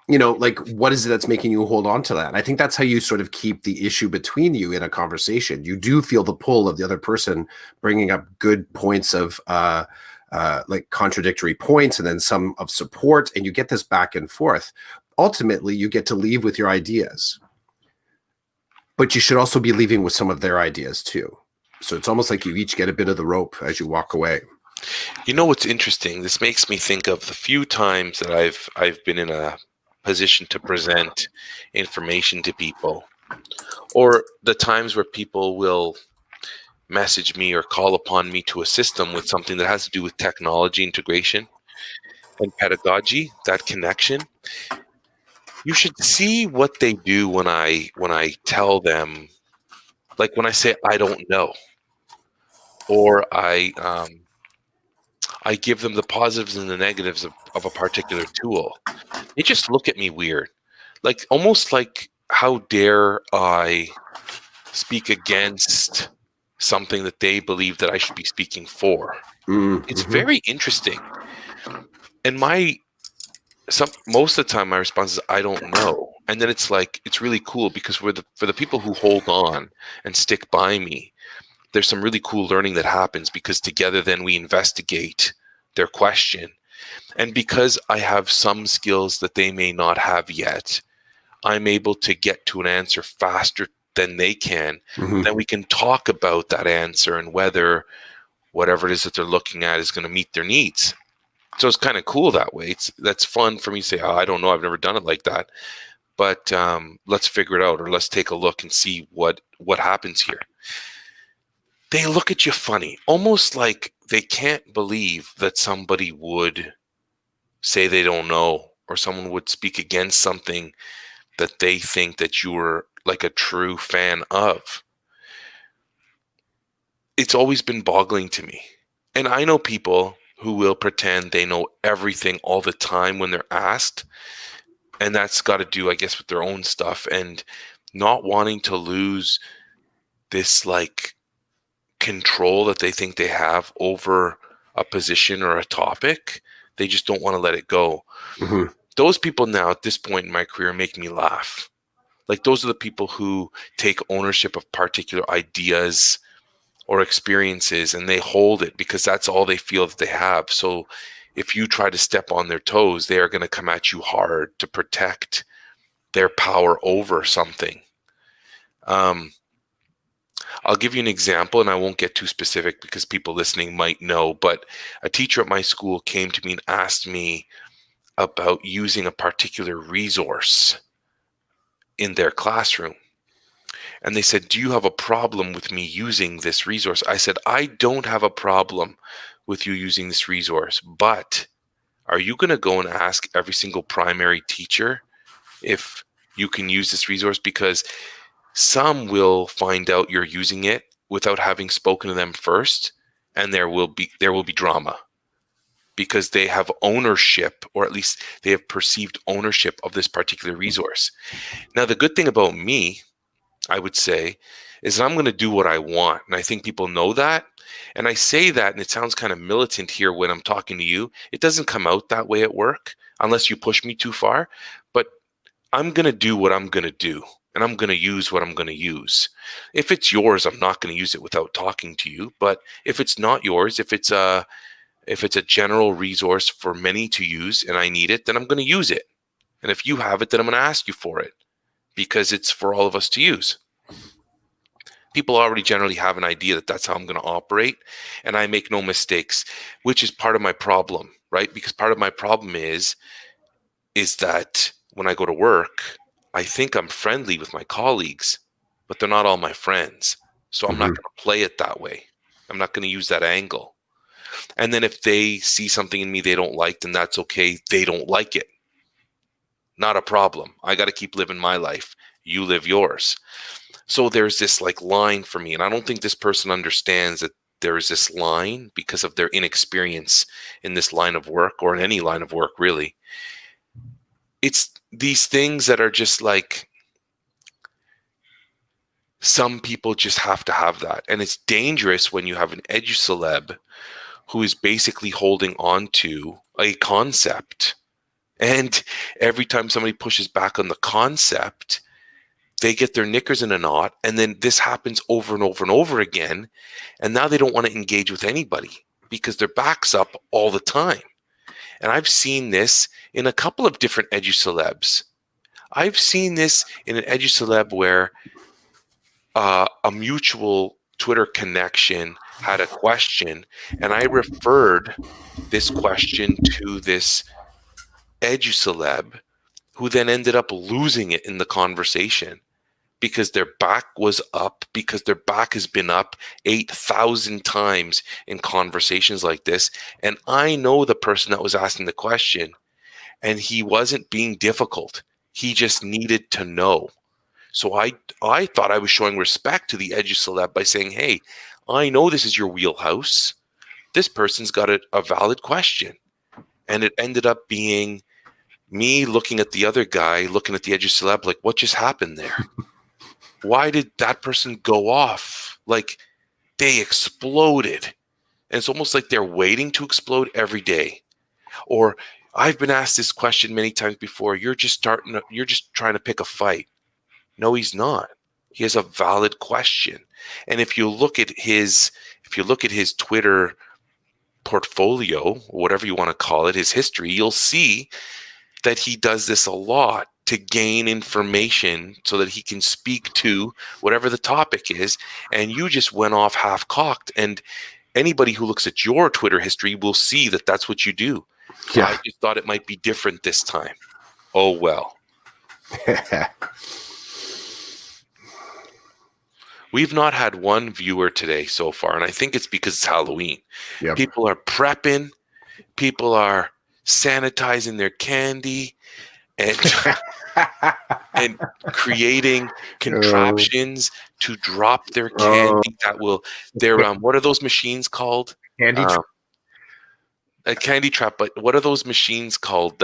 like, what is it that's making you hold on to that? And I think that's how you sort of keep the issue between you in a conversation. You do feel the pull of the other person bringing up good points of like contradictory points, and then some of support, and you get this back and forth. Ultimately, you get to leave with your ideas, but you should also be leaving with some of their ideas too. So it's almost like you each get a bit of the rope as you walk away. You know what's interesting? This makes me think of the few times that I've been in a position to present information to people, or the times where people will message me or call upon me to assist them with something that has to do with technology integration and pedagogy, that connection. You should see what they do when I tell them, like when I say I don't know, or I give them the positives and the negatives of a particular tool. They just look at me weird, like almost like, how dare I speak against something that they believe that I should be speaking for. It's very interesting. And most of the time my response is I don't know. And then it's like, it's really cool because for the people who hold on and stick by me, there's some really cool learning that happens, because together then we investigate their question. And because I have some skills that they may not have yet, I'm able to get to an answer faster than they can. Then we can talk about that answer and whether whatever it is that they're looking at is going to meet their needs. So it's kind of cool that way. That's fun for me to say, oh, I don't know, I've never done it like that. But let's figure it out, or let's take a look and see what happens here. They look at you funny, almost like they can't believe that somebody would say they don't know, or someone would speak against something that they think that you were like a true fan of. It's always been boggling to me. And I know people who will pretend they know everything all the time when they're asked. And that's got to do, I guess, with their own stuff and not wanting to lose this like control that they think they have over a position or a topic. They just don't want to let it go. Those people now at this point in my career make me laugh. Like, those are the people who take ownership of particular ideas or experiences, and they hold it because that's all they feel that they have. So if you try to step on their toes, they are going to come at you hard to protect their power over something. I'll give you an example, and I won't get too specific because people listening might know, but a teacher at my school came to me and asked me about using a particular resource in their classroom. And they said, do you have a problem with me using this resource? I said, I don't have a problem with you using this resource, but are you going to go and ask every single primary teacher if you can use this resource? Because some will find out you're using it without having spoken to them first, and there will be drama because they have ownership, or at least they have perceived ownership of this particular resource. Now, the good thing about me, I would say, is that I'm going to do what I want. And I think people know that. And I say that, and it sounds kind of militant here when I'm talking to you. It doesn't come out that way at work unless you push me too far. But I'm going to do what I'm going to do. And I'm going to use what I'm going to use. If it's yours, I'm not going to use it without talking to you. But if it's not yours, if it's a general resource for many to use and I need it, then I'm going to use it. And if you have it, then I'm going to ask you for it because it's for all of us to use. People already generally have an idea that that's how I'm going to operate, and I make no mistakes, which is part of my problem, right? Because part of my problem is that when I go to work, I think I'm friendly with my colleagues, but they're not all my friends. So I'm not going to play it that way. I'm not going to use that angle. And then if they see something in me they don't like, then that's okay. They don't like it. Not a problem. I got to keep living my life. You live yours. So there's this like line for me. And I don't think this person understands that there is this line because of their inexperience in this line of work, or in any line of work, really. It's these things that are just like, Some people just have to have that. And it's dangerous when you have an educeleb who is basically holding on to a concept. And every time somebody pushes back on the concept, they get their knickers in a knot. And then this happens over and over and over again. And now they don't want to engage with anybody because their back's up all the time. And I've seen this in a couple of different educelebs. I've seen this in an educeleb where a mutual Twitter connection had a question, and I referred this question to this educeleb, who then ended up losing it in the conversation because their back was up, because their back has been up 8,000 times in conversations like this. And I know the person that was asking the question, and he wasn't being difficult. He just needed to know. So I thought I was showing respect to the educeleb by saying, hey, I know this is your wheelhouse. This person's got a valid question. And it ended up being me looking at the other guy, looking at the educeleb, like, what just happened there? Why did that person go off? Like, they exploded. And it's almost like they're waiting to explode every day. Or I've been asked this question many times before. You're just trying to pick a fight. No, he's not. He has a valid question. And if you look at his Twitter portfolio, whatever you want to call it, his history, you'll see that he does this a lot to gain information so that he can speak to whatever the topic is. And you just went off half-cocked. And anybody who looks at your Twitter history will see that that's what you do. Yeah. I just thought it might be different this time. Oh, well. We've not had one viewer today so far, and I think it's because it's Halloween. Yep. People are prepping. People are sanitizing their candy and and creating contraptions to drop their candy that will. What are those machines called? Candy a candy trap. But what are those machines called?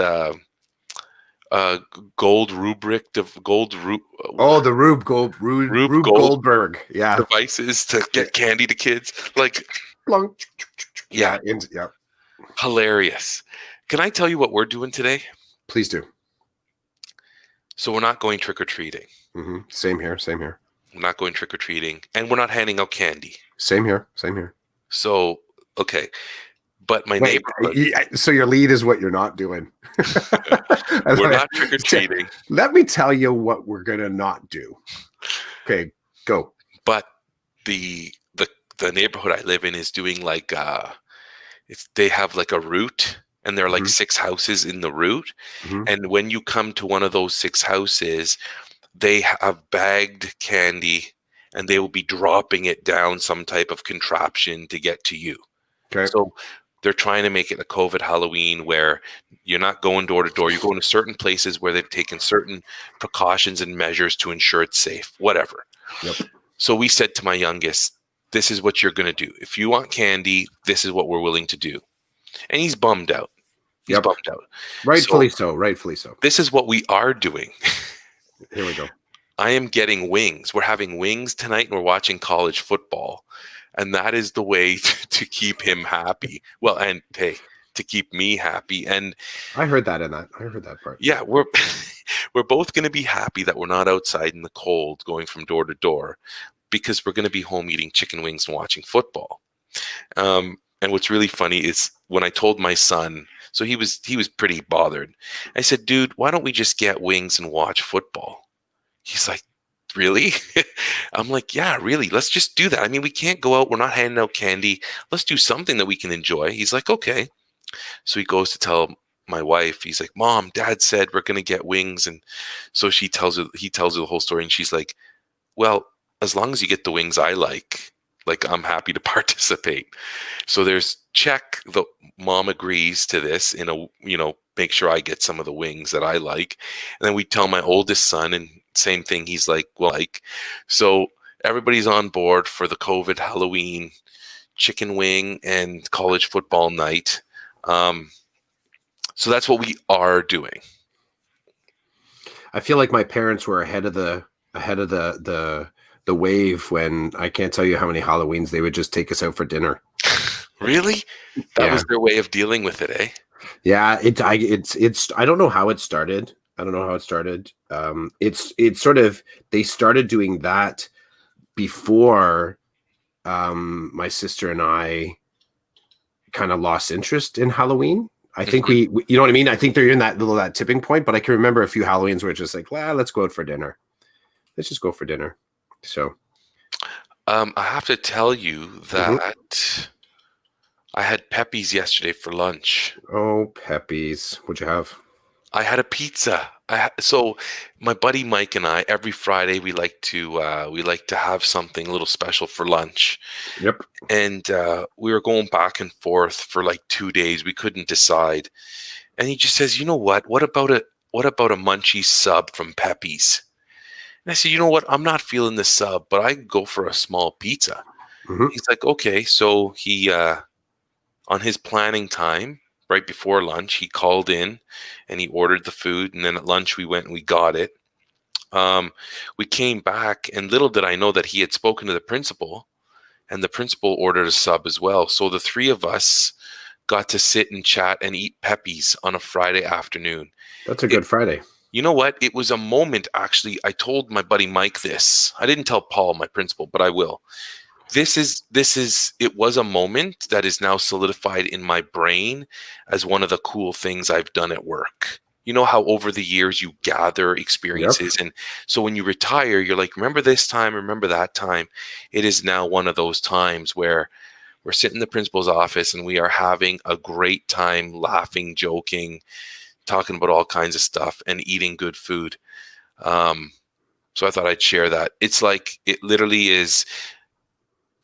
Gold rubric of gold. Rube Goldberg. Yeah, devices to get candy to kids. Like, yeah. Hilarious. Can I tell you what we're doing today? Please do. So we're not going trick-or-treating. Mm-hmm. Same here. We're not going trick-or-treating. And we're not handing out candy. Same here. So, okay. But my neighborhood... So your lead is what you're not doing. We're not trick-or-treating. Let me tell you what we're going to not do. Okay, go. But the neighborhood I live in is doing like... they have like a route, and there are like 6 houses in the route. Mm-hmm. And when you come to one of those 6 houses, they have bagged candy, and they will be dropping it down some type of contraption to get to you. Okay. So they're trying to make it a COVID Halloween where you're not going door to door. You're going to certain places where they've taken certain precautions and measures to ensure it's safe, whatever. Yep. So we said to my youngest, this is what you're going to do. If you want candy, this is what we're willing to do. And he's bummed out. He's bummed out. Rightfully so. This is what we are doing. Here we go. I am getting wings. We're having wings tonight, and we're watching college football. And that is the way to keep him happy. Well, and hey, to keep me happy. And I heard that part. Yeah, we're both going to be happy that we're not outside in the cold going from door to door, because we're going to be home eating chicken wings and watching football. And what's really funny is when I told my son, so he was pretty bothered. I said, dude, why don't we just get wings and watch football? He's like, really? I'm like, yeah, really. Let's just do that. I mean, we can't go out. We're not handing out candy. Let's do something that we can enjoy. He's like, okay. So he goes to tell my wife. He's like, Mom, Dad said we're going to get wings. And so he tells her the whole story. And she's like, well, as long as you get the wings I like, I'm happy to participate. So there's check. The mom agrees to this make sure I get some of the wings that I like. And then we tell my oldest son, and same thing. He's like, so everybody's on board for the COVID Halloween chicken wing and college football night. So that's what we are doing. I feel like my parents were ahead of the the wave when I can't tell you how many Halloweens they would just take us out for dinner. Really? That Yeah. was their way of dealing with it, eh? Yeah, it's I don't know how it started. I don't know how it started. It's sort of they started doing that before my sister and I kind of lost interest in Halloween. I think Mhm. you know what I mean? I think they're in that tipping point, but I can remember a few Halloweens where it's just like, well, let's go out for dinner. Let's just go for dinner. So, I have to tell you mhm. that I had Pepe's yesterday for lunch. Oh, Pepe's. What'd you have? I had a pizza. So my buddy Mike and I, every Friday we like to have something a little special for lunch. Yep. And we were going back and forth for like 2 days. We couldn't decide. And he just says, "You know what? What about a munchie sub from Pepe's?" And I said, "You know what? I'm not feeling the sub, but I can go for a small pizza." Hmm. He's like, "Okay." So he on his planning time, right before lunch, he called in and he ordered the food. And then at lunch, we went and we got it. Um, we came back, and little did I know that he had spoken to the principal, and the principal ordered a sub as well. So the three of us got to sit and chat and eat Pepe's on a Friday afternoon. That's a It, good Friday. you know what? It was a moment, actually. I told my buddy Mike this. I didn't tell Paul, my principal, but I will. It was a moment that is now solidified in my brain as one of the cool things I've done at work. You know how over the years you gather Yep. experiences, and so when you retire, you're like, remember this time, remember that time. It is now one of those times where we're sitting in the principal's office and we are having a great time, laughing, joking, talking about all kinds of stuff and eating good food. um, so I thought I'd share that. It's like it literally is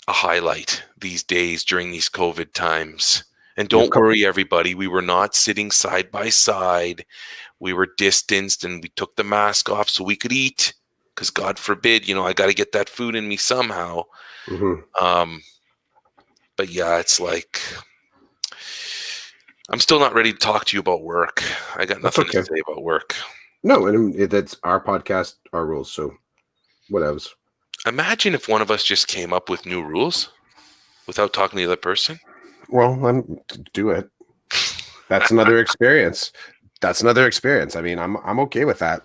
a highlight these days during these COVID times. And You have don't worry, everybody, we were not sitting side by side. We were distanced and we took the mask off so we could eat. Because God forbid, I got to get that food in me somehow. Mhm. Um, but yeah, it's like I'm still not ready to talk to you about work. I got That's nothing to okay. say about work. No, and that's our podcast, our rules. So, whatevs. Imagine if one of us just came up with new rules without talking to the other person. Well, do it. That's another experience. That's another experience. I mean, I'm okay with that.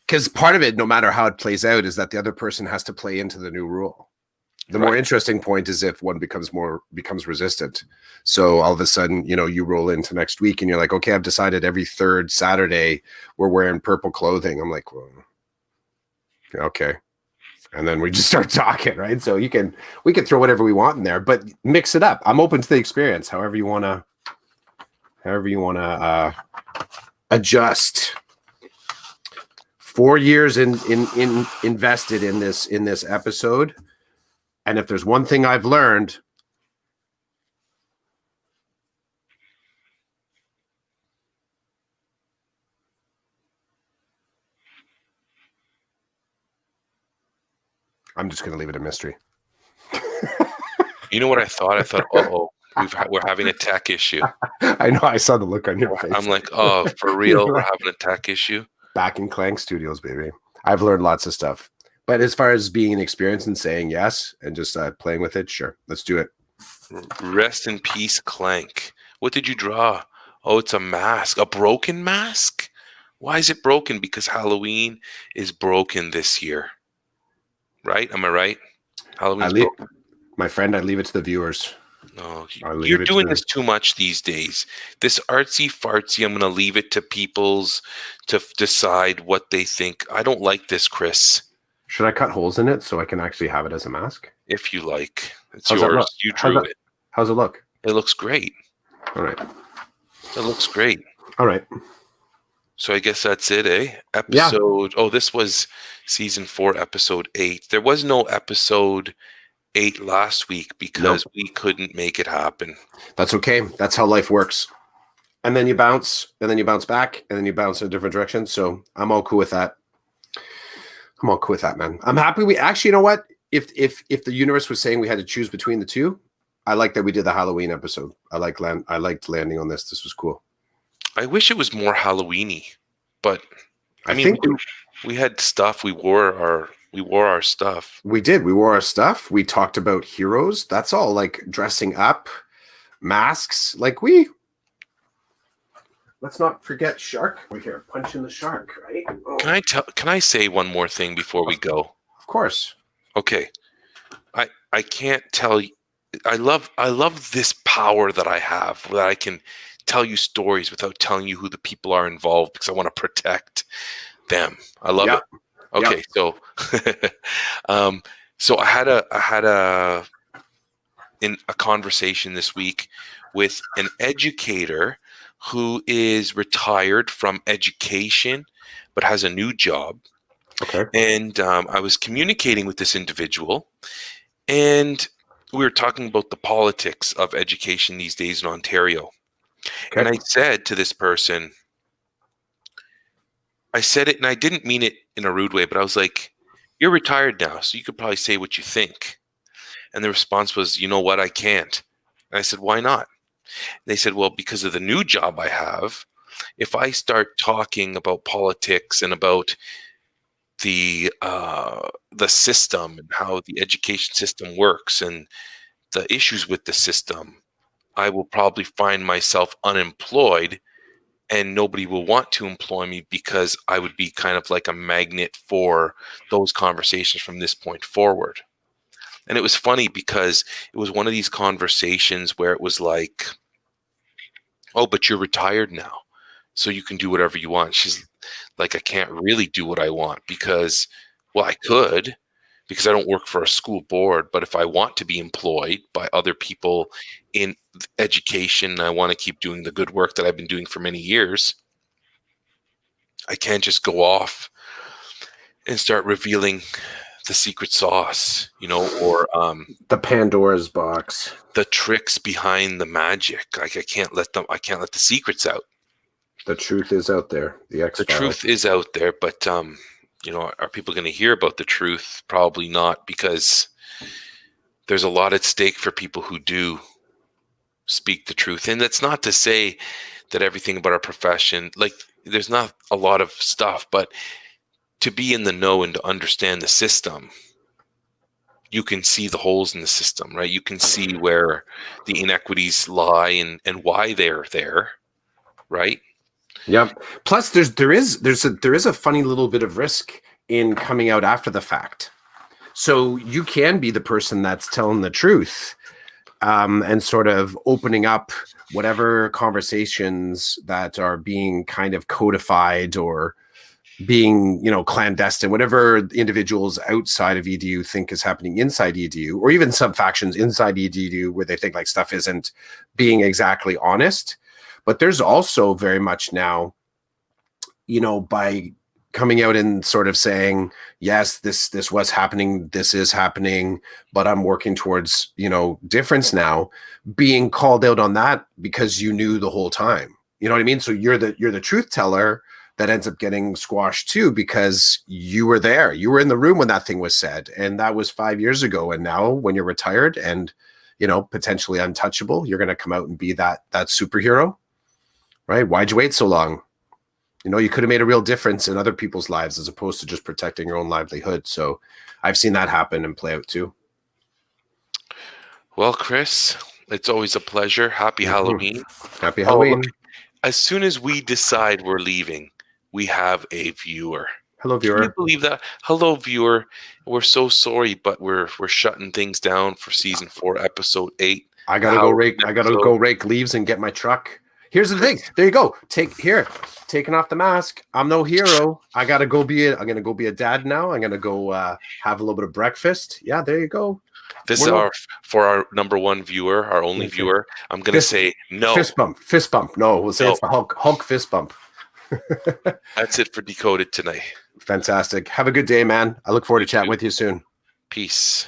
Because part of it, no matter how it plays out, is that the other person has to play into the new rule. The more Right. interesting point is if one becomes resistant. So all of a sudden, you roll into next week and you're like, okay, I've decided every third Saturday we're wearing purple clothing. I'm like, well, okay. And then we just start talking, right? So we can throw whatever we want in there, but mix it up. I'm open to the experience, however you wanna adjust. 4 years in invested in this episode. And if there's one thing I've learned, I'm just going to leave it a mystery. You know what I thought? I thought, oh, we're having a tech issue. I know. I saw the look on your face. I'm like, oh, for real? We're having a tech issue? Back in Clank Studios, baby. I've learned lots of stuff. But as far as being an experience and saying yes and just playing with it, sure. Let's do it. Rest in peace, Clank. What did you draw? Oh, it's a mask. A broken mask? Why is it broken? Because Halloween is broken this year. Right? Am I right? Halloween's broken. My friend, I leave it to the viewers. No, Leave you're it doing to this too much these days. This artsy fartsy, I'm going to leave it to people's to decide what they think. I don't like this, Chris. Should I cut holes in it so I can actually have it as a mask? If you like, it's How's that yours. look? You drew it. How's it look? It looks great. All right. It looks great. All right. So I guess that's it, eh? Episode. Yeah. Oh, this was season 4, episode 8. There was no episode 8 last week because we couldn't make it happen. That's okay. That's how life works. And then you bounce, and then you bounce back, and then you bounce in a different direction. So I'm all cool with that. I'm all cool with that, man. I'm happy we actually, you know what? If the universe was saying we had to choose between the two, I like that we did the Halloween episode. I liked landing on this. This was cool. I wish it was more Halloween-y, but I mean, think we had stuff. We wore We wore our stuff. We did. We wore our stuff. We talked about heroes. That's all, like dressing up, masks. Like let's not forget shark. We're here punching the shark, right? Oh. Can I say one more thing before we go? Of course. Okay. I can't tell you. I love this power that I have, that I can tell you stories without telling you who the people are involved, because I want to protect them. I love it. Okay, so so I had a conversation this week with an educator who is retired from education but has a new job. Okay. And I was communicating with this individual, and we were talking about the politics of education these days in Ontario. Okay. And I said to this person, I said it, and I didn't mean it in a rude way, but I was like, you're retired now, so you could probably say what you think. And the response was, you know what, I can't. And I said, why not? And they said, well, because of the new job I have, if I start talking about politics and about the system and how the education system works and the issues with the system, I will probably find myself unemployed, and nobody will want to employ me because I would be kind of like a magnet for those conversations from this point forward. And it was funny because it was one of these conversations where it was like, oh, but you're retired now, so you can do whatever you want. She's like, I can't really do what I want because, well, I could, because I don't work for a school board. But if I want to be employed by other people in education, and I want to keep doing the good work that I've been doing for many years, I can't just go off and start revealing the secret sauce, or the Pandora's box, the tricks behind the magic. Like I can't let the secrets out. The truth is out there. The truth is out there, but are people going to hear about the truth? Probably not, because there's a lot at stake for people who do speak the truth. And that's not to say that everything about our profession, like there's not a lot of stuff, but to be in the know and to understand the system, you can see the holes in the system, right? You can see where the inequities lie and why they're there, right? Yeah. Plus, there is a funny little bit of risk in coming out after the fact. So you can be the person that's telling the truth, and sort of opening up whatever conversations that are being kind of codified or being, clandestine, whatever individuals outside of EDU think is happening inside EDU, or even some factions inside EDU where they think like stuff isn't being exactly honest. But there's also very much now, by coming out and sort of saying, yes, this was happening, this is happening, but I'm working towards, difference now, being called out on that because you knew the whole time. You know what I mean? So you're the truth teller that ends up getting squashed too, because you were there. You were in the room when that thing was said, and that was 5 years ago. And now when you're retired and, potentially untouchable, you're going to come out and be that superhero. Right? Why'd you wait so long? You could have made a real difference in other people's lives as opposed to just protecting your own livelihood. So I've seen that happen and play out too. Well, Chris, it's always a pleasure. Happy Halloween. Happy Halloween. Look, as soon as we decide we're leaving, we have a viewer. Hello, viewer. Can you believe that? Hello, viewer. We're so sorry, but we're shutting things down for season 4, episode 8. I gotta go rake leaves and get my truck. Here's the thing. There you go. Taking off the mask. I'm no hero. I'm gonna go be a dad now. I'm gonna go have a little bit of breakfast. Yeah, there you go. This is for our number 1 viewer, our only viewer. I'm gonna say no. Fist bump. No, we'll say it's the Hulk fist bump. That's it for Decoded tonight. Fantastic. Have a good day, man. I look forward to chatting with you soon. Peace.